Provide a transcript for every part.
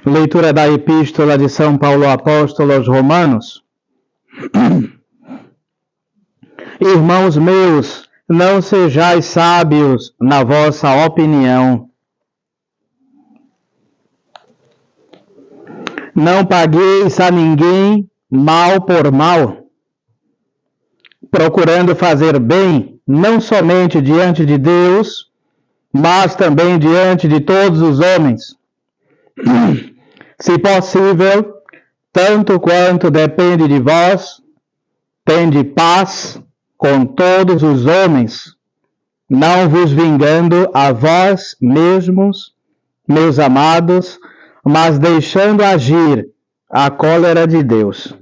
Leitura da Epístola de São Paulo Apóstolo aos Romanos. Irmãos meus, não sejais sábios na vossa opinião. Não pagueis a ninguém mal por mal, procurando fazer bem, não somente diante de Deus, mas também diante de todos os homens. Se possível, tanto quanto depende de vós, tende paz com todos os homens, não vos vingando a vós mesmos, meus amados, mas deixando agir a cólera de Deus.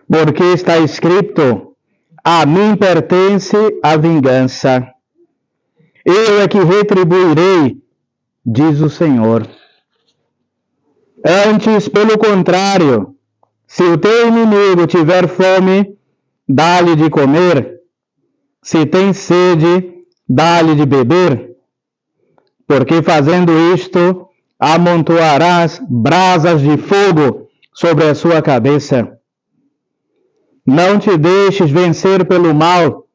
Porque está escrito: a mim pertence a vingança. Eu é que retribuirei, diz o Senhor. Antes, pelo contrário, se o teu inimigo tiver fome, dá-lhe de comer. Se tem sede, dá-lhe de beber. Porque fazendo isto, amontoarás brasas de fogo sobre a sua cabeça. Não te deixes vencer pelo mal,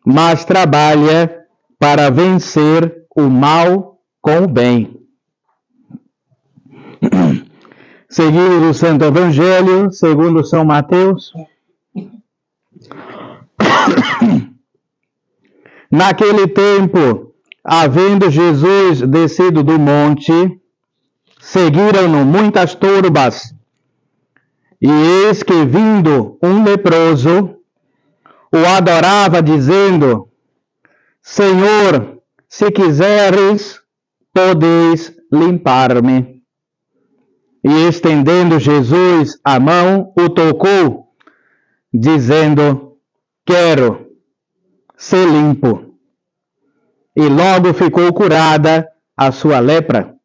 mas trabalha para vencer o mal com o bem. Seguimos o Santo Evangelho segundo São Mateus. Naquele tempo, havendo Jesus descido do monte, seguiram-no muitas turbas. E eis que, vindo um leproso, o adorava, dizendo: Senhor, se quiseres, podeis limpar-me. E estendendo Jesus a mão, o tocou, dizendo: Quero, ser limpo. E logo ficou curada a sua lepra.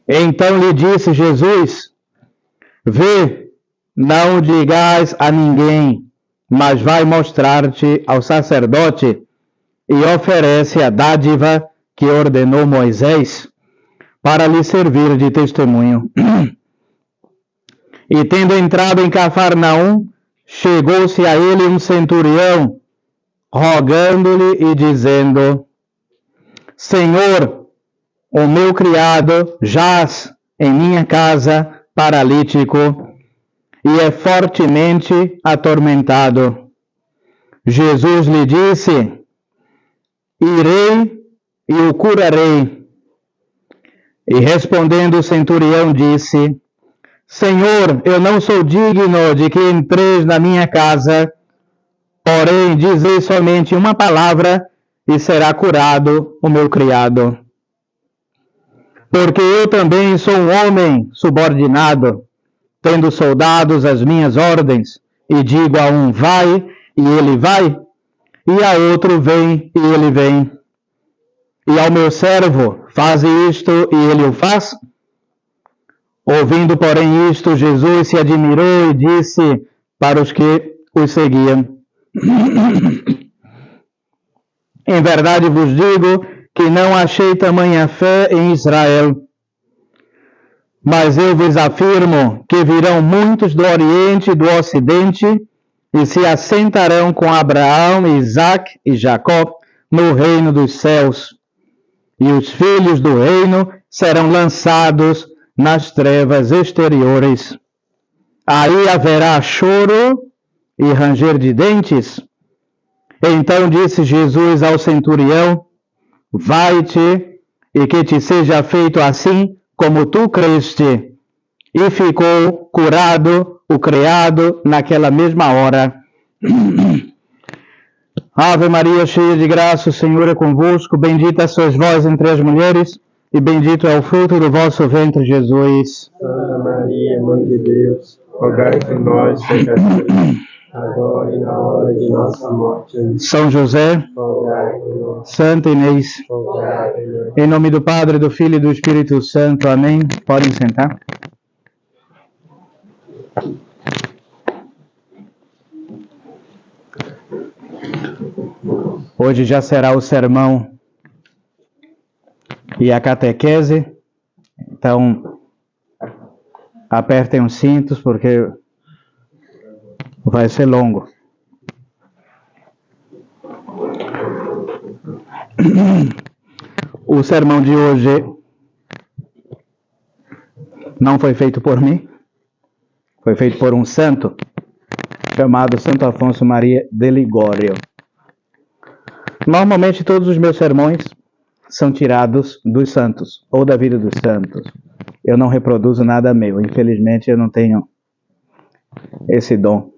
Então lhe disse Jesus: Vê, não o digais a ninguém, mas vai mostrar-te ao sacerdote e oferece a dádiva que ordenou Moisés, para lhe servir de testemunho. E tendo entrado em Cafarnaum, chegou-se a ele um centurião, rogando-lhe e dizendo: Senhor, o meu criado jaz em minha casa paralítico e é fortemente atormentado. Jesus lhe disse: Irei e o curarei. E respondendo o centurião disse: Senhor, eu não sou digno de que entreis na minha casa, porém dizei somente uma palavra e será curado o meu criado. Porque eu também sou um homem subordinado, tendo soldados às minhas ordens, e digo a um: vai, e ele vai, e a outro: vem, e ele vem. E ao meu servo: faze isto, e ele o faz. Ouvindo, porém, isto, Jesus se admirou e disse para os que os seguiam: Em verdade vos digo que não achei tamanha fé em Israel. Mas eu vos afirmo que virão muitos do Oriente e do Ocidente e se assentarão com Abraão, Isaque e Jacó no reino dos céus. E os filhos do reino serão lançados nas trevas exteriores. Aí haverá choro e ranger de dentes. Então disse Jesus ao centurião: Vai-te, e que te seja feito assim como tu creste. E ficou curado o criado naquela mesma hora. Ave Maria, cheia de graça, o Senhor é convosco. Bendita sois vós entre as mulheres, e bendito é o fruto do vosso ventre, Jesus. Santa Maria, Mãe de Deus, rogai por nós, pecadores, agora e na hora de nossa morte. São José, Rogai por nós. Santa Inês, Rogai por nós. em nome do Padre, do Filho e do Espírito Santo. Amém. Podem sentar. Hoje já será o sermão e a catequese Então, apertem os cintos porque vai ser longo. O sermão de hoje não foi feito por mim, foi feito por um santo chamado Santo Afonso Maria de Ligório. Normalmente todos os meus sermões são tirados dos santos, ou da vida dos santos. Eu não reproduzo nada meu, infelizmente eu não tenho esse dom.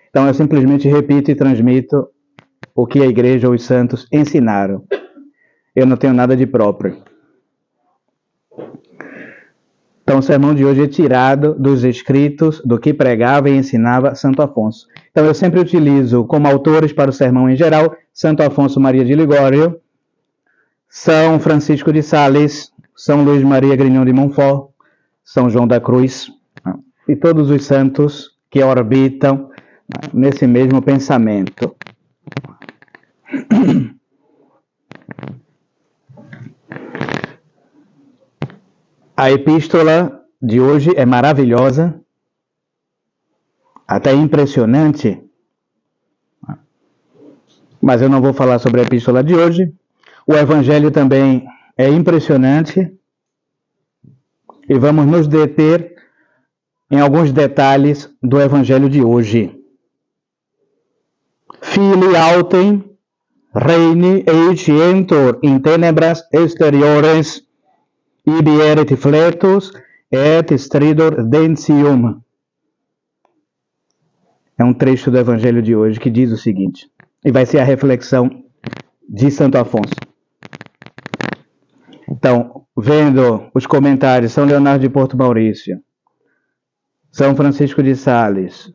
Então eu simplesmente repito e transmito o que a igreja ou os santos ensinaram. Eu não tenho nada de próprio. Então o sermão de hoje é tirado dos escritos do que pregava e ensinava Santo Afonso. Então eu sempre utilizo como autores para o sermão em geral Santo Afonso Maria de Ligório, São Francisco de Sales, São Luís Maria Grignon de Montfort, São João da Cruz e todos os santos que orbitam nesse mesmo pensamento. A epístola de hoje é maravilhosa, até impressionante, mas eu não vou falar sobre a epístola de hoje. O evangelho também é impressionante e vamos nos deter em alguns detalhes do evangelho de hoje. Fili autem reini eicientur in tenebras exteriores ibi erit fletus et stridor dentium. É um trecho do evangelho de hoje que diz o seguinte, e vai ser a reflexão de Santo Afonso. Então, vendo os comentários, São Leonardo de Porto Maurício, São Francisco de Sales,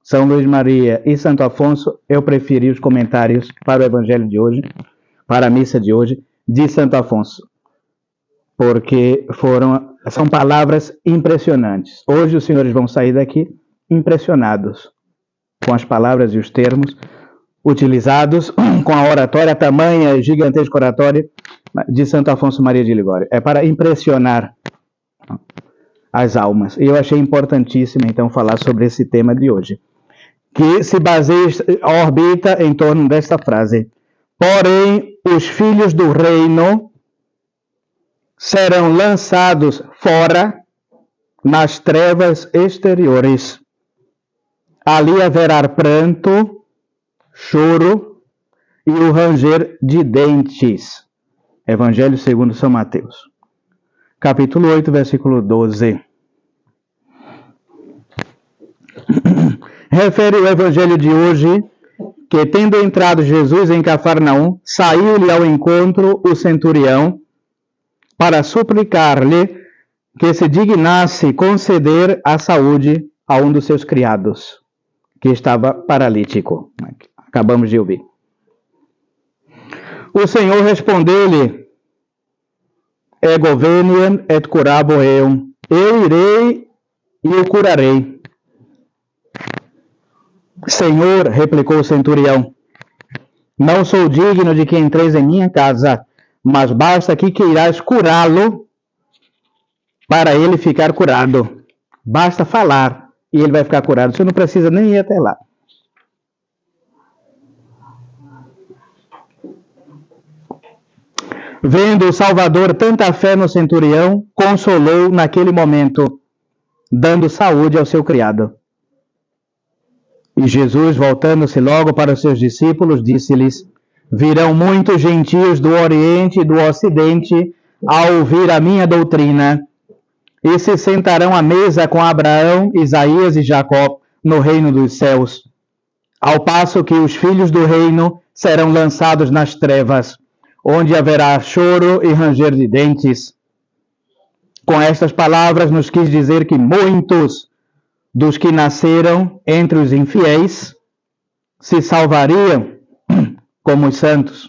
São Luís Maria e Santo Afonso, eu preferi os comentários para o evangelho de hoje, para a missa de hoje, de Santo Afonso, porque são palavras impressionantes. Hoje os senhores vão sair daqui impressionados com as palavras e os termos utilizados, com a oratória, a tamanha e gigantesca oratória de Santo Afonso Maria de Ligório. É para impressionar as almas. E eu achei importantíssimo, então, falar sobre esse tema de hoje, que se baseia, orbita em torno desta frase. Porém, os filhos do reino serão lançados fora nas trevas exteriores. Ali haverá pranto, choro e o ranger de dentes. Evangelho segundo São Mateus. Capítulo 8, versículo 12. Refere o evangelho de hoje que, tendo entrado Jesus em Cafarnaum, saiu-lhe ao encontro o centurião para suplicar-lhe que se dignasse conceder a saúde a um dos seus criados, que estava paralítico. Acabamos de ouvir. O Senhor respondeu-lhe, ego veniem et curabo eum, eu irei e o curarei. Senhor, replicou o centurião, não sou digno de que entreis em minha casa, mas basta que queirais curá-lo para ele ficar curado. Basta falar e ele vai ficar curado. Você não precisa nem ir até lá. Vendo o Salvador tanta fé no centurião, consolou naquele momento, dando saúde ao seu criado. E Jesus, voltando-se logo para os seus discípulos, disse-lhes, virão muitos gentios do Oriente e do Ocidente a ouvir a minha doutrina, e se sentarão à mesa com Abraão, Isaías e Jacó no reino dos céus, ao passo que os filhos do reino serão lançados nas trevas, onde haverá choro e ranger de dentes. Com estas palavras nos quis dizer que muitos dos que nasceram entre os infiéis se salvariam como os santos,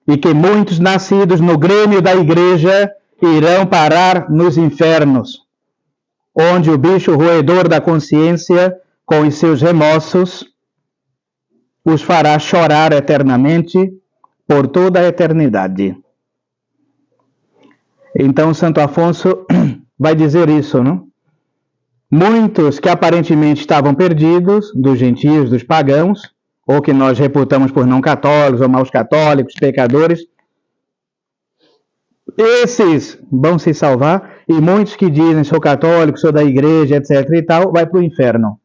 e que muitos nascidos no grêmio da igreja irão parar nos infernos, onde o bicho roedor da consciência, com os seus remorsos, os fará chorar eternamente por toda a eternidade. Então, Santo Afonso vai dizer isso, não? Muitos que aparentemente estavam perdidos, dos gentios, dos pagãos, ou que nós reputamos por não católicos, ou maus católicos, pecadores, esses vão se salvar, e muitos que dizem, sou católico, sou da igreja, etc e tal, vai para o inferno.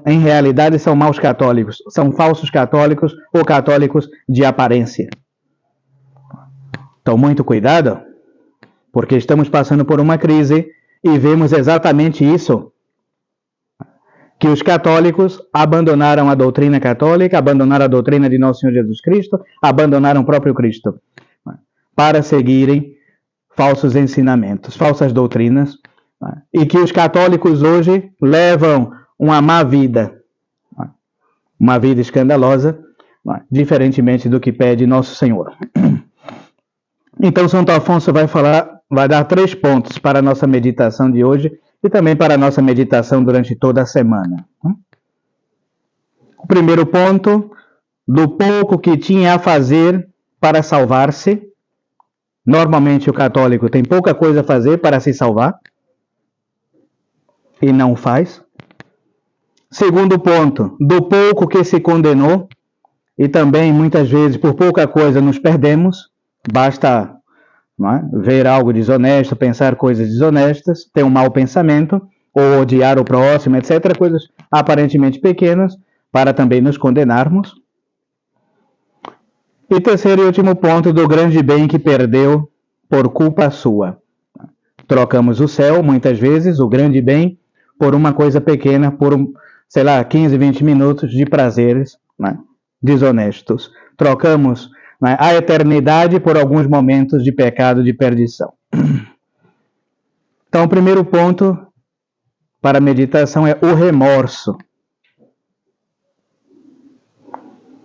Em realidade, são maus católicos, são falsos católicos ou católicos de aparência. Então, muito cuidado, porque estamos passando por uma crise e vemos exatamente isso, que os católicos abandonaram a doutrina católica, abandonaram a doutrina de Nosso Senhor Jesus Cristo, abandonaram o próprio Cristo, para seguirem falsos ensinamentos, falsas doutrinas, e que os católicos hoje levam uma má vida, uma vida escandalosa, diferentemente do que pede Nosso Senhor. Então, Santo Afonso vai dar 3 pontos para a nossa meditação de hoje e também para a nossa meditação durante toda a semana. O primeiro ponto, do pouco que tinha a fazer para salvar-se. Normalmente o católico tem pouca coisa a fazer para se salvar e não faz. Segundo ponto, do pouco que se condenou, e também muitas vezes por pouca coisa nos perdemos, basta ver algo desonesto, pensar coisas desonestas, ter um mau pensamento, ou odiar o próximo, etc. Coisas aparentemente pequenas, para também nos condenarmos. E terceiro e último ponto, do grande bem que perdeu por culpa sua. Trocamos o céu, muitas vezes, o grande bem, por uma coisa pequena, por 15, 20 minutos de prazeres desonestos. Trocamos a eternidade por alguns momentos de pecado, de perdição. Então, o primeiro ponto para a meditação é o remorso.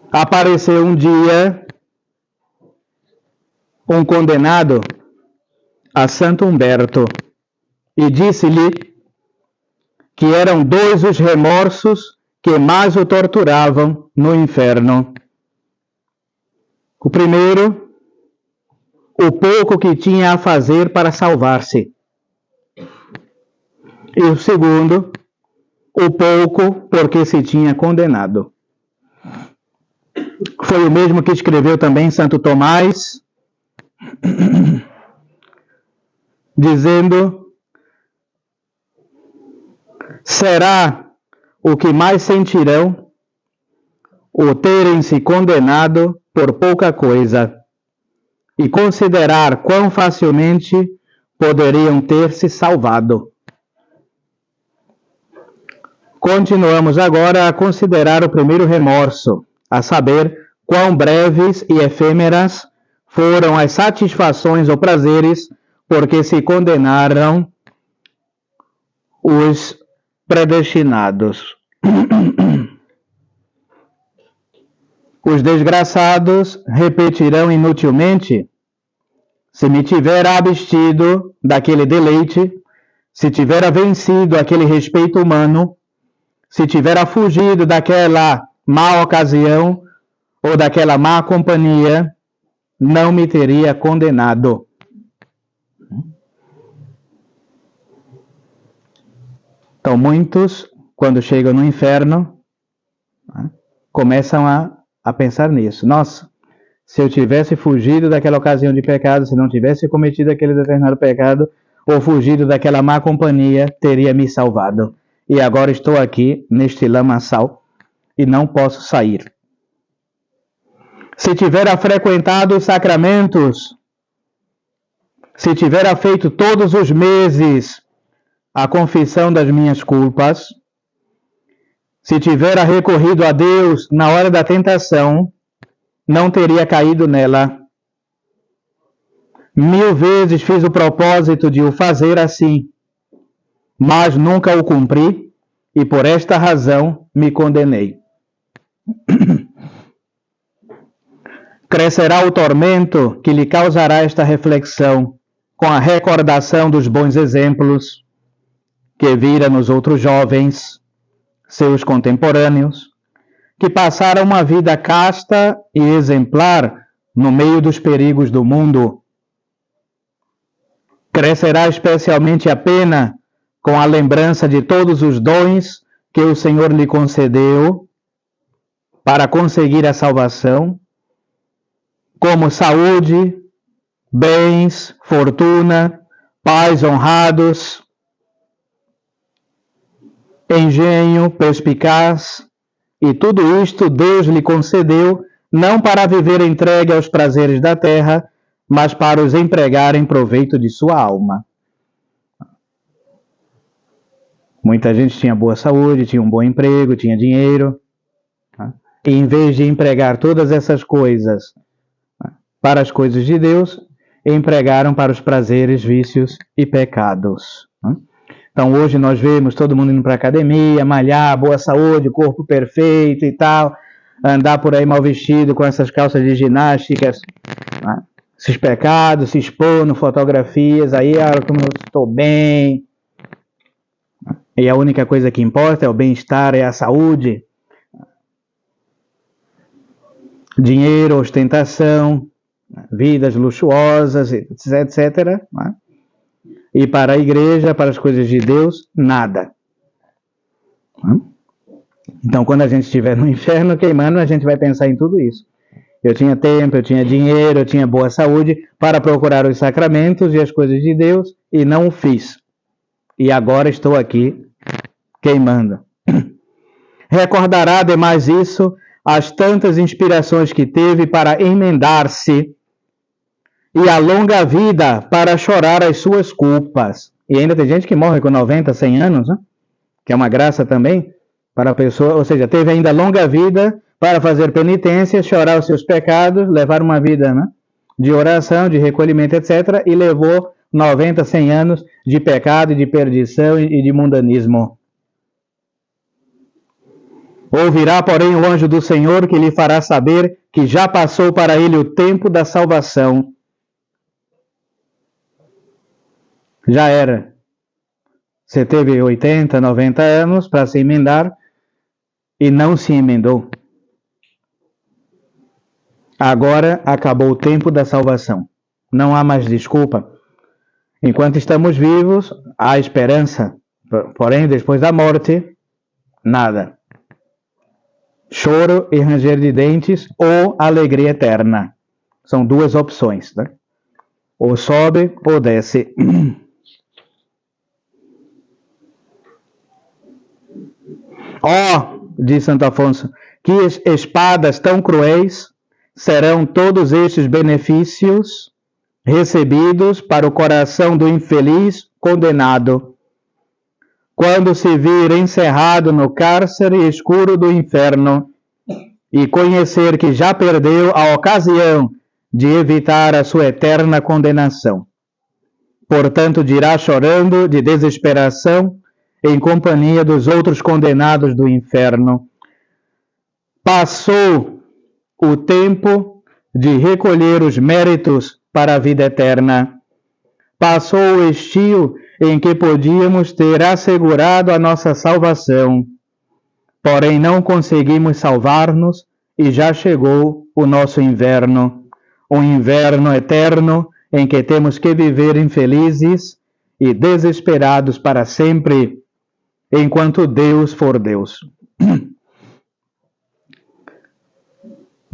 Apareceu um dia um condenado a Santo Humberto e disse-lhe que eram 2 os remorsos que mais o torturavam no inferno. O primeiro, o pouco que tinha a fazer para salvar-se. E o segundo, o pouco porque se tinha condenado. Foi o mesmo que escreveu também Santo Tomás, dizendo: será o que mais sentirão o terem-se condenado por pouca coisa, e considerar quão facilmente poderiam ter se salvado. Continuamos agora a considerar o primeiro remorso, a saber, quão breves e efêmeras foram as satisfações ou prazeres porque se condenaram os predestinados. Os desgraçados repetirão inutilmente: se me tivera abstido daquele deleite, se tivera vencido aquele respeito humano, se tivera fugido daquela má ocasião ou daquela má companhia, não me teria condenado. Então, muitos, quando chegam no inferno, começam a pensar nisso. Nossa, se eu tivesse fugido daquela ocasião de pecado, se não tivesse cometido aquele determinado pecado, ou fugido daquela má companhia, teria me salvado. E agora estou aqui, neste lamaçal, e não posso sair. Se tivera frequentado os sacramentos, se tivera feito todos os meses a confissão das minhas culpas, se tivera recorrido a Deus na hora da tentação, não teria caído nela. 1000 vezes fiz o propósito de o fazer assim, mas nunca o cumpri, e por esta razão me condenei. Crescerá o tormento que lhe causará esta reflexão, com a recordação dos bons exemplos que vira nos outros jovens, seus contemporâneos, que passaram uma vida casta e exemplar no meio dos perigos do mundo. Crescerá especialmente a pena com a lembrança de todos os dons que o Senhor lhe concedeu para conseguir a salvação, como saúde, bens, fortuna, pais honrados, engenho perspicaz, e tudo isto Deus lhe concedeu, não para viver entregue aos prazeres da terra, mas para os empregar em proveito de sua alma. Muita gente tinha boa saúde, tinha um bom emprego, tinha dinheiro, e em vez de empregar todas essas coisas para as coisas de Deus, empregaram para os prazeres, vícios e pecados. Então hoje nós vemos todo mundo indo para a academia, malhar, boa saúde, corpo perfeito e tal, andar por aí mal vestido com essas calças de ginásticas, esses pecados, se expondo, fotografias, aí como eu estou bem, e a única coisa que importa é o bem-estar, é a saúde, dinheiro, ostentação, vidas luxuosas, etc. E para a igreja, para as coisas de Deus, nada. Então, quando a gente estiver no inferno queimando, a gente vai pensar em tudo isso. Eu tinha tempo, eu tinha dinheiro, eu tinha boa saúde para procurar os sacramentos e as coisas de Deus e não o fiz. E agora estou aqui queimando. Recordará, ademais isso, as tantas inspirações que teve para emendar-se e a longa vida para chorar as suas culpas. E ainda tem gente que morre com 90, 100 anos, né? Que é uma graça também para a pessoa, ou seja, teve ainda longa vida para fazer penitência, chorar os seus pecados, levar uma vida, né, de oração, de recolhimento, etc. E levou 90, 100 anos de pecado, de perdição e de mundanismo. Ouvirá, porém, o anjo do Senhor que lhe fará saber que já passou para ele o tempo da salvação. Já era. Você teve 80, 90 anos para se emendar e não se emendou. Agora acabou o tempo da salvação. Não há mais desculpa. Enquanto estamos vivos, há esperança. Porém, depois da morte, nada. Choro e ranger de dentes ou alegria eterna. São duas opções, né? Ou sobe ou desce. Diz Santo Afonso, que espadas tão cruéis serão todos estes benefícios recebidos para o coração do infeliz condenado, quando se vir encerrado no cárcere escuro do inferno e conhecer que já perdeu a ocasião de evitar a sua eterna condenação. Portanto, dirá chorando de desesperação em companhia dos outros condenados do inferno: passou o tempo de recolher os méritos para a vida eterna. Passou o estio em que podíamos ter assegurado a nossa salvação. Porém, não conseguimos salvar-nos e já chegou o nosso inverno. Um inverno eterno em que temos que viver infelizes e desesperados para sempre, enquanto Deus for Deus.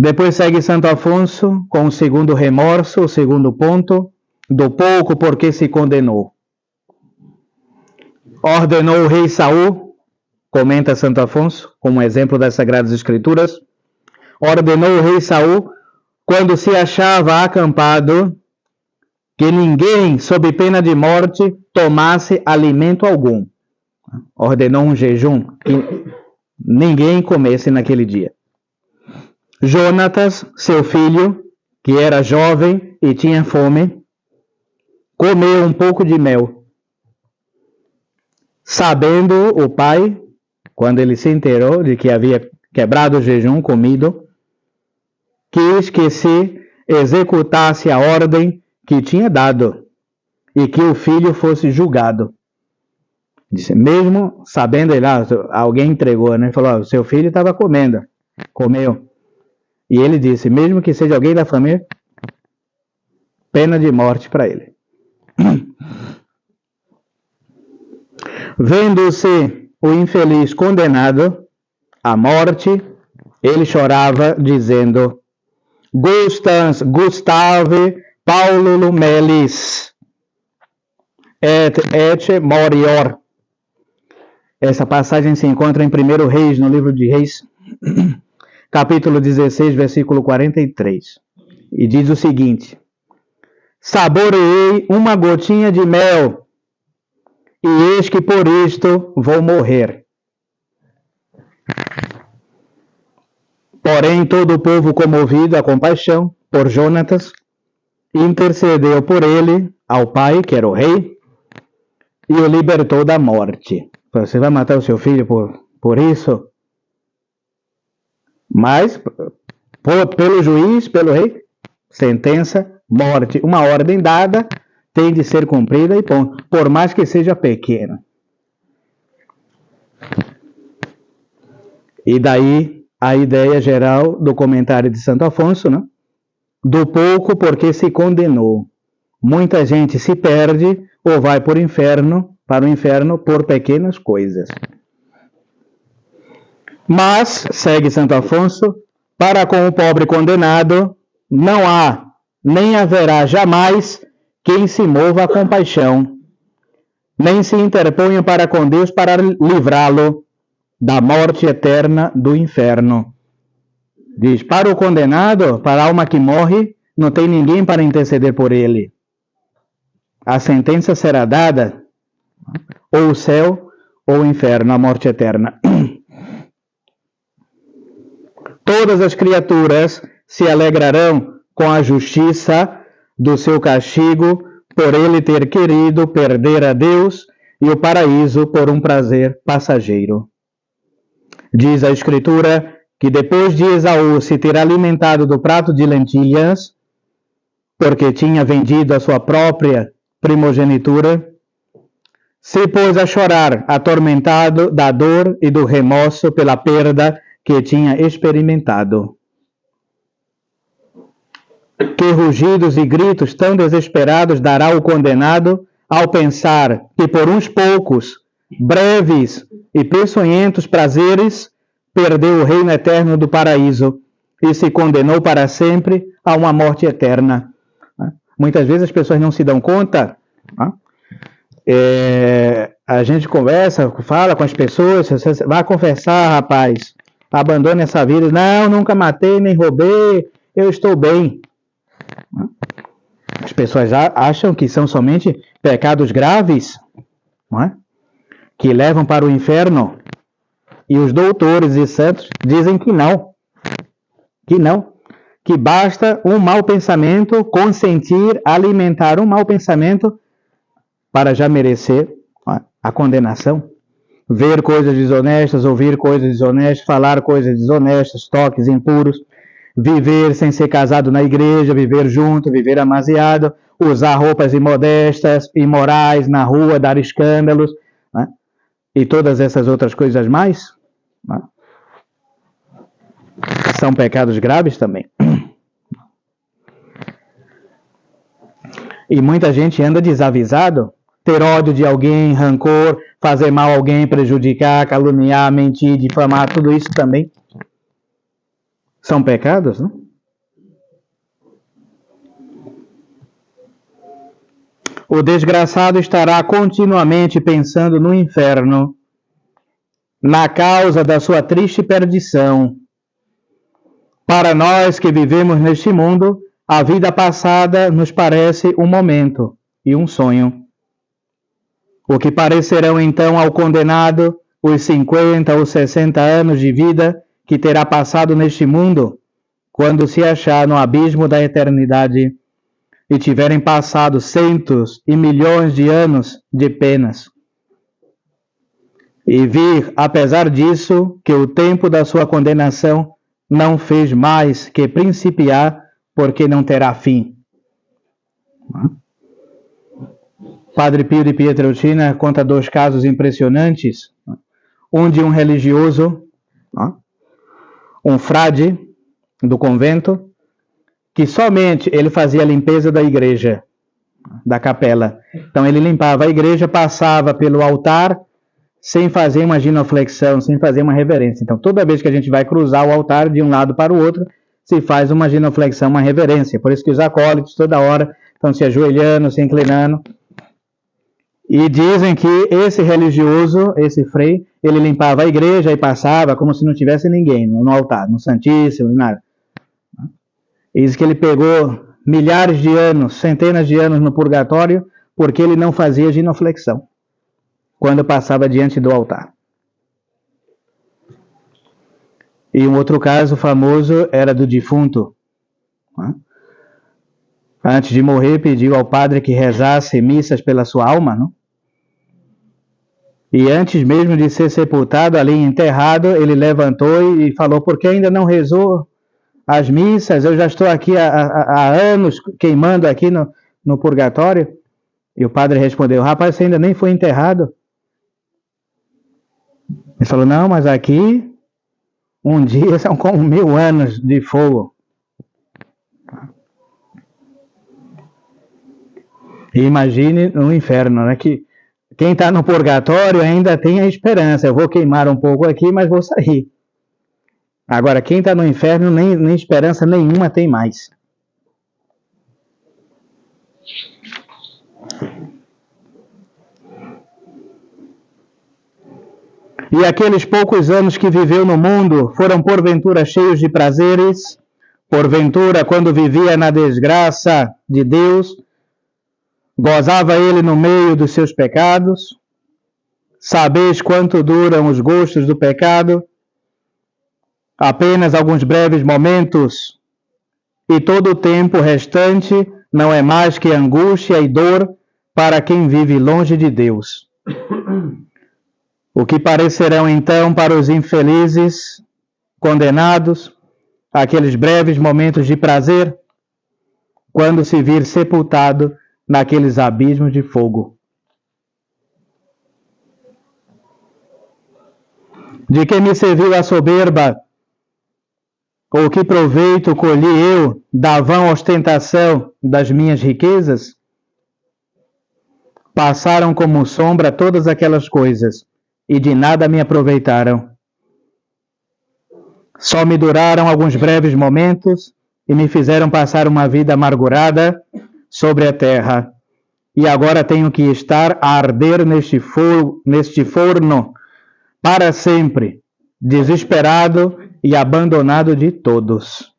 Depois segue Santo Afonso com o segundo remorso, o segundo ponto, do pouco porque se condenou. Ordenou o rei Saul, comenta Santo Afonso, como exemplo das Sagradas Escrituras, ordenou o rei Saul, quando se achava acampado, que ninguém, sob pena de morte, tomasse alimento algum. Ordenou um jejum, que ninguém comesse naquele dia. Jonatas, seu filho, que era jovem e tinha fome, comeu um pouco de mel. Sabendo o pai, quando ele se enterou de que havia quebrado o jejum, comido, quis que se executasse a ordem que tinha dado e que o filho fosse julgado. Disse, mesmo sabendo, alguém entregou, né? Falou, seu filho estava comendo, comeu. E ele disse, mesmo que seja alguém da família, pena de morte para ele. Vendo-se o infeliz condenado à morte, ele chorava, dizendo: Gustave Paulo Lumelis et morior. Essa passagem se encontra em 1 Reis, no livro de Reis, capítulo 16, versículo 43. E diz o seguinte: saboreei uma gotinha de mel, e eis que por isto vou morrer. Porém, todo o povo, comovido a compaixão por Jonatas, intercedeu por ele ao pai, que era o rei, e o libertou da morte. Você vai matar o seu filho por isso? Mas, pelo juiz, pelo rei, sentença, morte. Uma ordem dada tem de ser cumprida e ponto, por mais que seja pequena. E daí a ideia geral do comentário de Santo Afonso, né? Do pouco porque se condenou. Muita gente se perde ou vai para o inferno por pequenas coisas. Mas, segue Santo Afonso, para com o pobre condenado não há, nem haverá jamais quem se mova à compaixão, nem se interponha para com Deus para livrá-lo da morte eterna do inferno. Diz, para o condenado, para a alma que morre, não tem ninguém para interceder por ele. A sentença será dada, ou o céu, ou o inferno, a morte eterna. Todas as criaturas se alegrarão com a justiça do seu castigo, por ele ter querido perder a Deus e o paraíso por um prazer passageiro. Diz a Escritura que depois de Esaú se ter alimentado do prato de lentilhas, porque tinha vendido a sua própria primogenitura, se pôs a chorar, atormentado da dor e do remorso pela perda que tinha experimentado. Que rugidos e gritos tão desesperados dará o condenado ao pensar que por uns poucos, breves e peçonhentos prazeres perdeu o reino eterno do paraíso e se condenou para sempre a uma morte eterna. Muitas vezes as pessoas não se dão conta. A gente conversa, fala com as pessoas, você vai confessar, rapaz, abandone essa vida. Não, nunca matei, nem roubei, eu estou bem. As pessoas acham que são somente pecados graves, não é? Que levam para o inferno. E os doutores e santos dizem que não. Que basta um mau pensamento, consentir, alimentar um mau pensamento para já merecer a condenação. Ver coisas desonestas, ouvir coisas desonestas, falar coisas desonestas, toques impuros, viver sem ser casado na igreja, viver junto, viver amasiado, usar roupas imodestas, imorais na rua, dar escândalos, né? E todas essas outras coisas mais, né? São pecados graves também. E muita gente anda desavisado, ter ódio de alguém, rancor, fazer mal a alguém, prejudicar, caluniar, mentir, difamar, tudo isso também são pecados, não? O desgraçado estará continuamente pensando no inferno, na causa da sua triste perdição. Para nós que vivemos neste mundo, a vida passada nos parece um momento e um sonho. O que parecerão então ao condenado os 50 ou 60 anos de vida que terá passado neste mundo, quando se achar no abismo da eternidade e tiverem passado centos e milhões de anos de penas. E vir, apesar disso, que o tempo da sua condenação não fez mais que principiar, porque não terá fim. Padre Pio de Pietrelcina conta 2 casos impressionantes. Um de um religioso, um frade do convento, que somente ele fazia a limpeza da igreja. da capela. Então ele limpava a igreja, passava pelo altar, sem fazer uma genuflexão, sem fazer uma reverência. Então toda vez que a gente vai cruzar o altar de um lado para o outro, se faz uma genuflexão, uma reverência. Por isso que os acólitos toda hora estão se ajoelhando, se inclinando. E dizem que esse religioso, esse frei, ele limpava a igreja e passava como se não tivesse ninguém no altar, no Santíssimo, nada. E diz que ele pegou milhares de anos, centenas de anos no purgatório, porque ele não fazia genuflexão quando passava diante do altar. E um outro caso famoso era do defunto. Antes de morrer, pediu ao padre que rezasse missas pela sua alma, não? E antes mesmo de ser sepultado, ali enterrado, ele levantou e falou: por que ainda não rezou as missas? Eu já estou aqui há anos queimando aqui no purgatório. E o padre respondeu: rapaz, você ainda nem foi enterrado. Ele falou: não, mas aqui um dia são como 1000 anos de fogo. E imagine no inferno, né? Que quem está no purgatório ainda tem a esperança. Eu vou queimar um pouco aqui, mas vou sair. Agora, quem está no inferno, nem esperança nenhuma tem mais. E aqueles poucos anos que viveu no mundo foram porventura cheios de prazeres? Porventura, quando vivia na desgraça de Deus, gozava ele no meio dos seus pecados? Sabeis quanto duram os gostos do pecado? Apenas alguns breves momentos, e todo o tempo restante não é mais que angústia e dor para quem vive longe de Deus. O que parecerão então para os infelizes, condenados, aqueles breves momentos de prazer, quando se vir sepultado naqueles abismos de fogo? De que me serviu a soberba? Ou que proveito colhi eu da vã ostentação das minhas riquezas? Passaram como sombra todas aquelas coisas, e de nada me aproveitaram. Só me duraram alguns breves momentos, e me fizeram passar uma vida amargurada sobre a terra. E agora tenho que estar a arder neste forno para sempre, desesperado e abandonado de todos.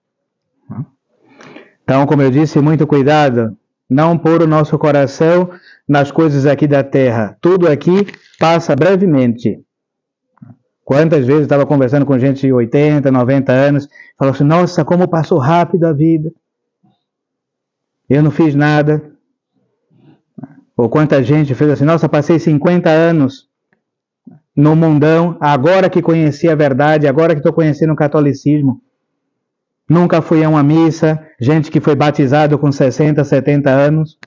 Então, como eu disse, muito cuidado, não pôr o nosso coração nas coisas aqui da terra. Tudo aqui passa brevemente. Quantas vezes eu estava conversando com gente de 80, 90 anos, falou assim: nossa, como passou rápido a vida. Eu não fiz nada. Ou quanta gente fez assim: nossa, passei 50 anos no mundão, agora que conheci a verdade, agora que estou conhecendo o catolicismo. Nunca fui a uma missa, gente que foi batizado com 60, 70 anos.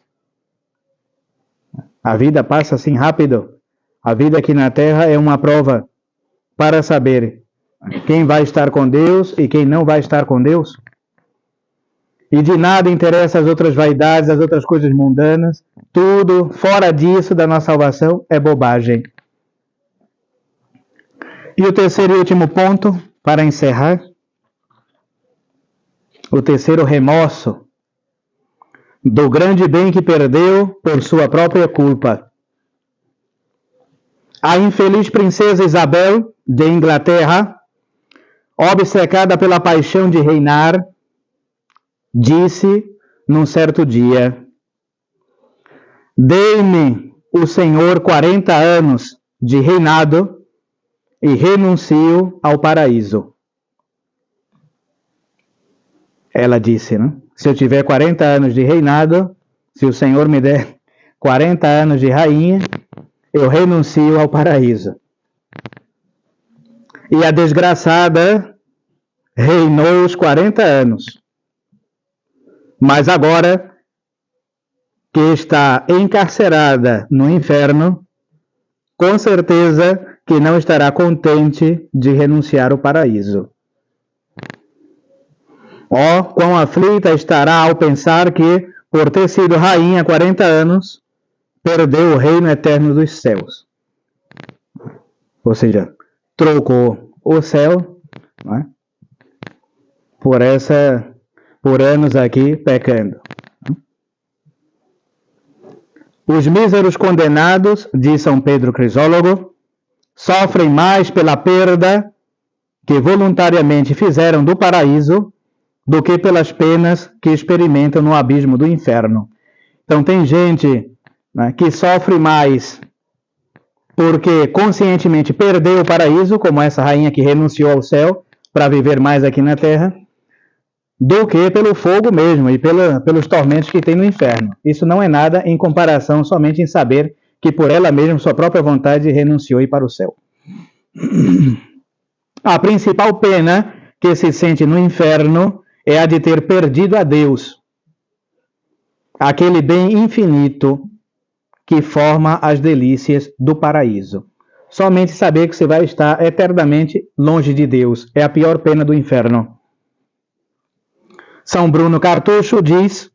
A vida passa assim rápido. A vida aqui na Terra é uma prova para saber quem vai estar com Deus e quem não vai estar com Deus. E de nada interessa as outras vaidades, as outras coisas mundanas. Tudo fora disso da nossa salvação é bobagem. E o terceiro e último ponto, para encerrar. O terceiro remorso do grande bem que perdeu por sua própria culpa. A infeliz princesa Isabel de Inglaterra, obcecada pela paixão de reinar, disse num certo dia: dei-me o Senhor 40 anos de reinado e renuncio ao paraíso. Ela disse, né? Se eu tiver 40 anos de reinado, se o Senhor me der 40 anos de rainha, eu renuncio ao paraíso. E a desgraçada reinou os 40 anos. Mas agora que está encarcerada no inferno, com certeza que não estará contente de renunciar ao paraíso. Oh, quão aflita estará ao pensar que, por ter sido rainha há 40 anos, perdeu o reino eterno dos céus. Ou seja, trocou o céu, né, por anos aqui pecando. Os míseros condenados, diz São Pedro Crisólogo, sofrem mais pela perda que voluntariamente fizeram do paraíso do que pelas penas que experimentam no abismo do inferno. Então tem gente, né, que sofre mais porque conscientemente perdeu o paraíso, como essa rainha que renunciou ao céu para viver mais aqui na terra, do que pelo fogo mesmo e pelos tormentos que tem no inferno. Isso não é nada em comparação somente em saber que por ela mesma, sua própria vontade, renunciou e para o céu. A principal pena que se sente no inferno é a de ter perdido a Deus, aquele bem infinito que forma as delícias do paraíso. Somente saber que você vai estar eternamente longe de Deus é a pior pena do inferno. São Bruno Cartucho diz: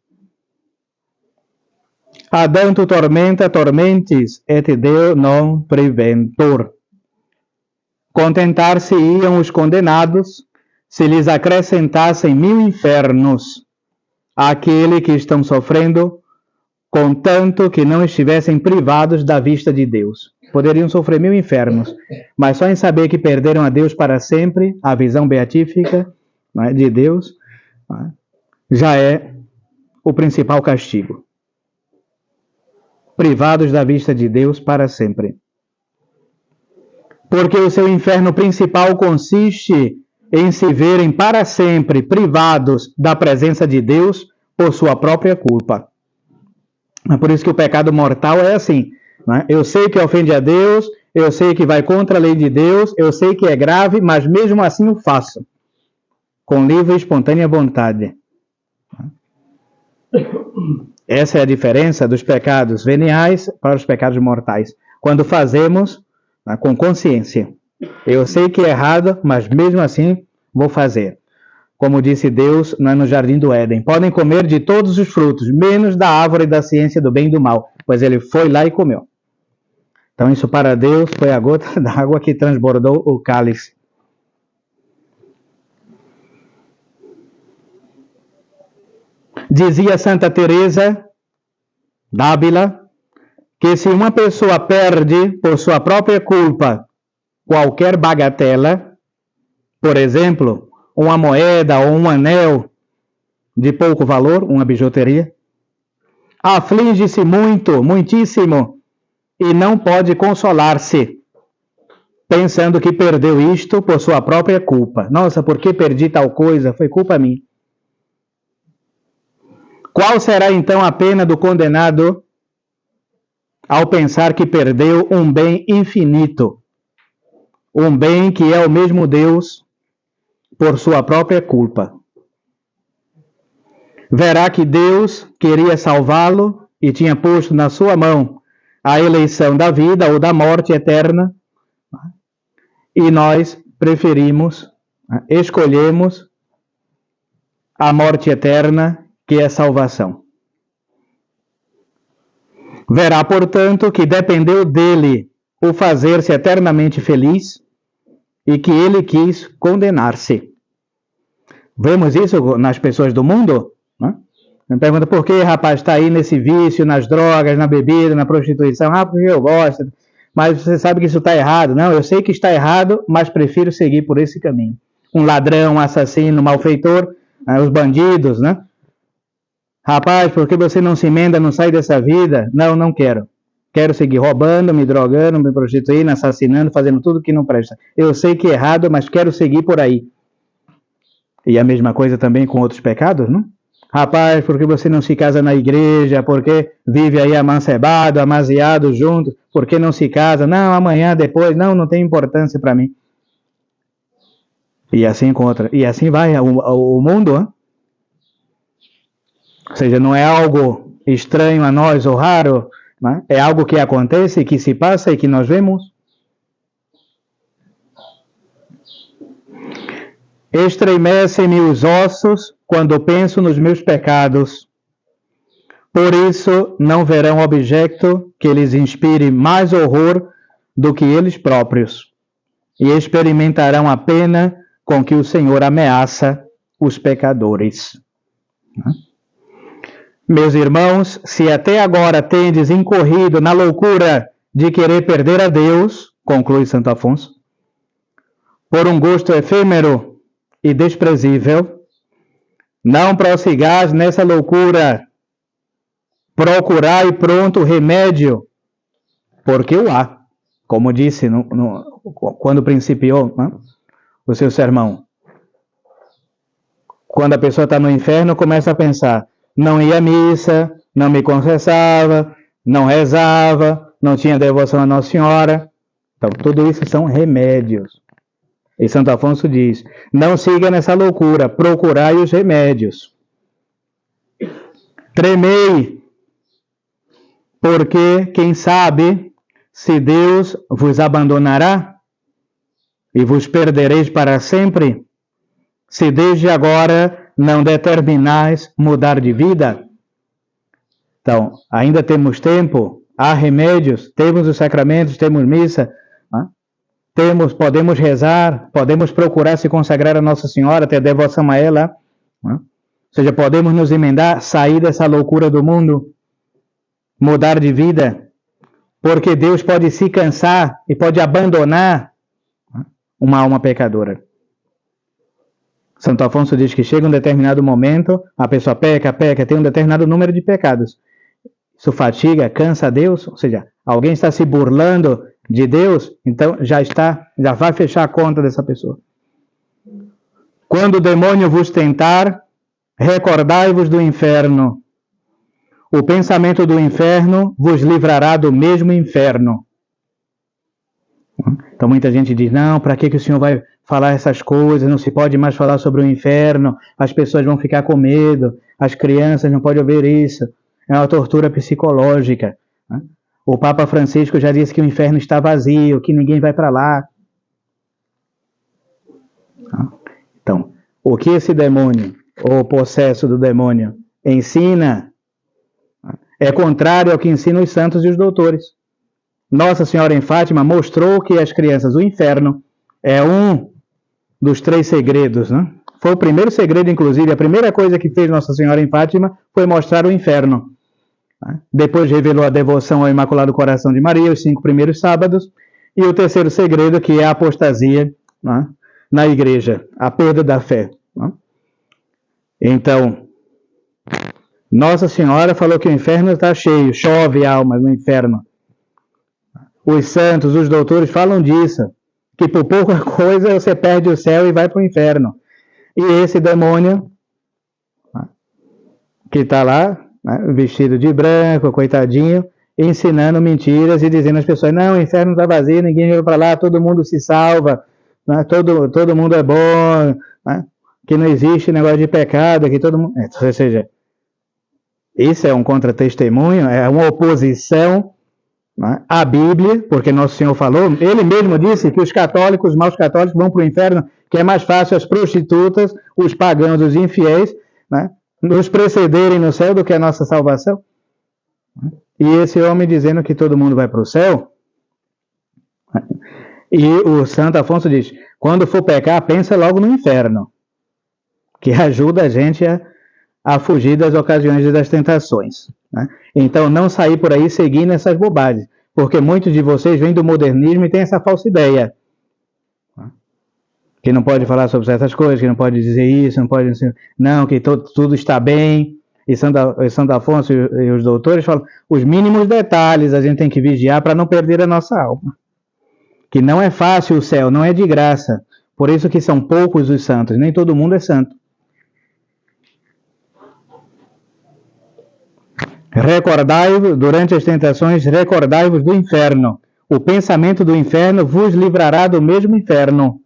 Adanto tormenta tormentis et Deo non preventor. Contentar-se-iam os condenados se lhes acrescentassem 1000 infernos àquele que estão sofrendo, contanto que não estivessem privados da vista de Deus. Poderiam sofrer 1000 infernos, mas só em saber que perderam a Deus para sempre, a visão beatífica, né, de Deus, né, já é o principal castigo. Privados da vista de Deus para sempre. Porque o seu inferno principal consiste em se verem para sempre privados da presença de Deus por sua própria culpa. É por isso que o pecado mortal é assim, né? Eu sei que ofende a Deus, eu sei que vai contra a lei de Deus, eu sei que é grave, mas mesmo assim o faço, com livre e espontânea vontade. Essa é a diferença dos pecados veniais para os pecados mortais. Quando fazemos, né, com consciência. Eu sei que é errado, mas mesmo assim vou fazer. Como disse Deus no Jardim do Éden: podem comer de todos os frutos, menos da árvore da ciência do bem e do mal. Pois ele foi lá e comeu. Então isso para Deus foi a gota d'água que transbordou o cálice. Dizia Santa Teresa d'Ávila que se uma pessoa perde por sua própria culpa qualquer bagatela, por exemplo, uma moeda ou um anel de pouco valor, uma bijuteria, aflige-se muito, muitíssimo, e não pode consolar-se, pensando que perdeu isto por sua própria culpa. Nossa, por que perdi tal coisa? Foi culpa minha. Qual será então a pena do condenado ao pensar que perdeu um bem infinito, um bem que é o mesmo Deus por sua própria culpa? Verá que Deus queria salvá-lo e tinha posto na sua mão a eleição da vida ou da morte eterna, e nós escolhemos a morte eterna, que é salvação. Verá, portanto, que dependeu dele o fazer-se eternamente feliz e que ele quis condenar-se. Vemos isso nas pessoas do mundo? Né? Me pergunta por que, rapaz, está aí nesse vício, nas drogas, na bebida, na prostituição. Ah, porque eu gosto. Mas você sabe que isso está errado. Não, eu sei que está errado, mas prefiro seguir por esse caminho. Um ladrão, um assassino, um malfeitor, os bandidos, né? Rapaz, por que você não se emenda, não sai dessa vida? Não, não quero. Quero seguir roubando, me drogando, me prostituindo, assassinando, fazendo tudo que não presta. Eu sei que é errado, mas quero seguir por aí. E a mesma coisa também com outros pecados, não? Rapaz, por que você não se casa na igreja? Por que vive aí amancebado, amaziado junto? Por que não se casa? Não, amanhã, depois. Não, não tem importância para mim. E assim contra. E assim vai o mundo, hein? Ou seja, não é algo estranho a nós ou raro, né? É algo que acontece, que se passa e que nós vemos. Estremecem-me os ossos quando penso nos meus pecados. Por isso, não verão objeto que lhes inspire mais horror do que eles próprios, e experimentarão a pena com que o Senhor ameaça os pecadores. Meus irmãos, se até agora tendes incorrido na loucura de querer perder a Deus, conclui Santo Afonso, por um gosto efêmero e desprezível, não prossigais nessa loucura. Procurai pronto remédio, porque o há, como disse quando principiou, né, o seu sermão. Quando a pessoa está no inferno, começa a pensar, não ia à missa, não me confessava, não rezava, não tinha devoção a Nossa Senhora. Então, tudo isso são remédios. E Santo Afonso diz, não siga nessa loucura, procurai os remédios. Tremei, porque, quem sabe, se Deus vos abandonará e vos perdereis para sempre, se desde agora não determinais mudar de vida. Então, ainda temos tempo, há remédios, temos os sacramentos, temos missa, podemos rezar, podemos procurar se consagrar a Nossa Senhora, ter devoção a ela, ou seja, podemos nos emendar, sair dessa loucura do mundo, mudar de vida, porque Deus pode se cansar e pode abandonar uma alma pecadora. Santo Afonso diz que chega um determinado momento, a pessoa peca, tem um determinado número de pecados. Isso fatiga, cansa a Deus, ou seja, alguém está se burlando de Deus, então já vai fechar a conta dessa pessoa. Quando o demônio vos tentar, recordai-vos do inferno. O pensamento do inferno vos livrará do mesmo inferno. Então muita gente diz, não, para que o Senhor vai falar essas coisas? Não se pode mais falar sobre o inferno, as pessoas vão ficar com medo, as crianças não podem ouvir isso. É uma tortura psicológica. O Papa Francisco já disse que o inferno está vazio, que ninguém vai para lá. Então, o que esse demônio, ou o possesso do demônio, ensina é contrário ao que ensinam os santos e os doutores. Nossa Senhora em Fátima mostrou que as crianças, o inferno, é um dos 3 segredos, né? Foi o primeiro segredo, inclusive, a primeira coisa que fez Nossa Senhora em Fátima foi mostrar o inferno. Depois revelou a devoção ao Imaculado Coração de Maria, os 5 primeiros sábados, e o terceiro segredo, que é a apostasia, né, na igreja, a perda da fé. Né? Então, Nossa Senhora falou que o inferno está cheio, chove almas no inferno. Os santos, os doutores falam disso, que por pouca coisa você perde o céu e vai para o inferno. E esse demônio, que está lá, vestido de branco, coitadinho, ensinando mentiras e dizendo às pessoas, não, o inferno está vazio, ninguém vai para lá, todo mundo se salva, né? todo mundo é bom, né? Que não existe negócio de pecado, que todo mundo... Ou seja, isso é um contra-testemunho, é uma oposição, né, à Bíblia, porque Nosso Senhor falou, ele mesmo disse que os católicos, os maus católicos vão para o inferno, que é mais fácil as prostitutas, os pagãos, os infiéis, né, nos precederem no céu do que a nossa salvação. E esse homem dizendo que todo mundo vai para o céu. E o Santo Afonso diz, quando for pecar, pensa logo no inferno, que ajuda a gente a fugir das ocasiões e das tentações. Né? Então, não sair por aí seguindo essas bobagens, porque muitos de vocês vêm do modernismo e têm essa falsa ideia. Que não pode falar sobre certas coisas, que não pode dizer isso, não pode dizer... Não, que tudo está bem. E Santo Afonso e os doutores falam, os mínimos detalhes a gente tem que vigiar para não perder a nossa alma. Que não é fácil o céu, não é de graça. Por isso que são poucos os santos, nem todo mundo é santo. Recordai-vos, durante as tentações, recordai-vos do inferno. O pensamento do inferno vos livrará do mesmo inferno.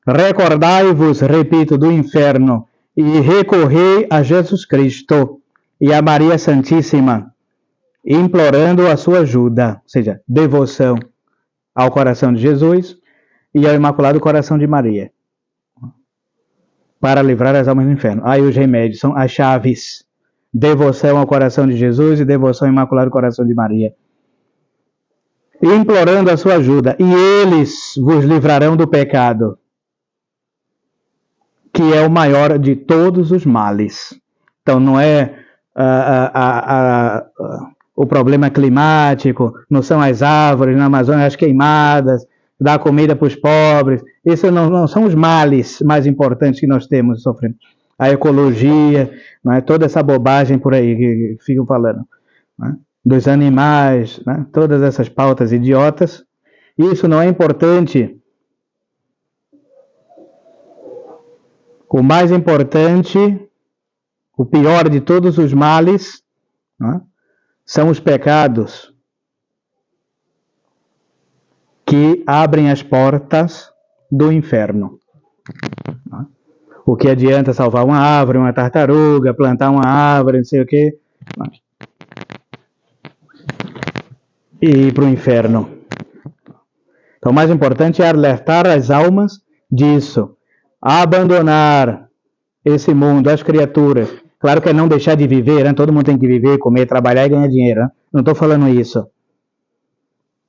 Recordai-vos, repito, do inferno, e recorrei a Jesus Cristo e a Maria Santíssima, implorando a sua ajuda, ou seja, devoção ao coração de Jesus e ao Imaculado Coração de Maria, para livrar as almas do inferno. Aí os remédios são as chaves devoção ao coração de Jesus e devoção ao Imaculado Coração de Maria, implorando a sua ajuda, e eles vos livrarão do pecado, que é o maior de todos os males. Então não é o problema climático, não são as árvores na Amazônia, as queimadas, dar comida para os pobres, esses não são os males mais importantes que nós temos sofrendo. A ecologia, não é? Toda essa bobagem por aí que ficam falando, não é? Dos animais, né? Todas essas pautas idiotas, isso não é importante. O mais importante, o pior de todos os males, né, são os pecados que abrem as portas do inferno. Né? O que adianta salvar uma árvore, uma tartaruga, plantar uma árvore, não sei o quê, né? E ir para o inferno. Então, o mais importante é alertar as almas disso. Abandonar esse mundo, as criaturas. Claro que é não deixar de viver, né? Todo mundo tem que viver, comer, trabalhar e ganhar dinheiro. Né? Não estou falando isso.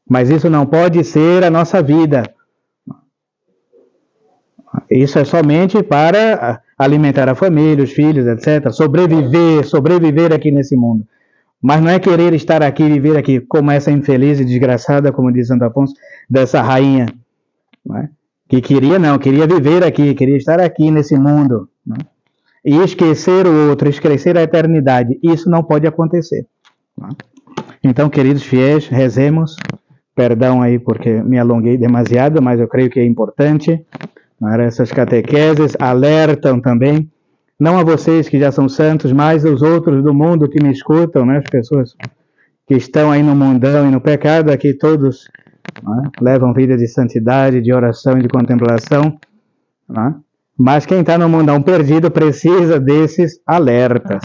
Mas isso não pode ser a nossa vida. Isso é somente para alimentar a família, os filhos, etc. Sobreviver aqui nesse mundo. Mas não é querer estar aqui, viver aqui, como essa infeliz e desgraçada, como diz Santo Afonso, dessa rainha, não é? Que queria viver aqui, queria estar aqui nesse mundo, né? E esquecer o outro, esquecer a eternidade, isso não pode acontecer, né? Então, queridos fiéis, rezemos, perdão aí porque me alonguei demasiado, mas eu creio que é importante, né? Essas catequeses alertam também, não a vocês que já são santos, mas os outros do mundo que me escutam, né? As pessoas que estão aí no mundão e no pecado, aqui todos, né, levam vida de santidade, de oração e de contemplação, né? Mas quem está no mundão perdido precisa desses alertas.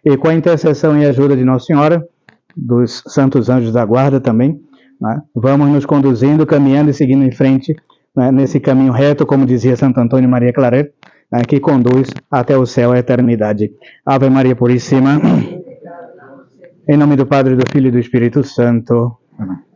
E com a intercessão e ajuda de Nossa Senhora, dos santos anjos da guarda também, né, vamos nos conduzindo, caminhando e seguindo em frente, né, nesse caminho reto, como dizia Santo Antônio Maria Claret, né, que conduz até o céu, a eternidade. Ave Maria Puríssima, em nome do Padre, do Filho e do Espírito Santo. Amém.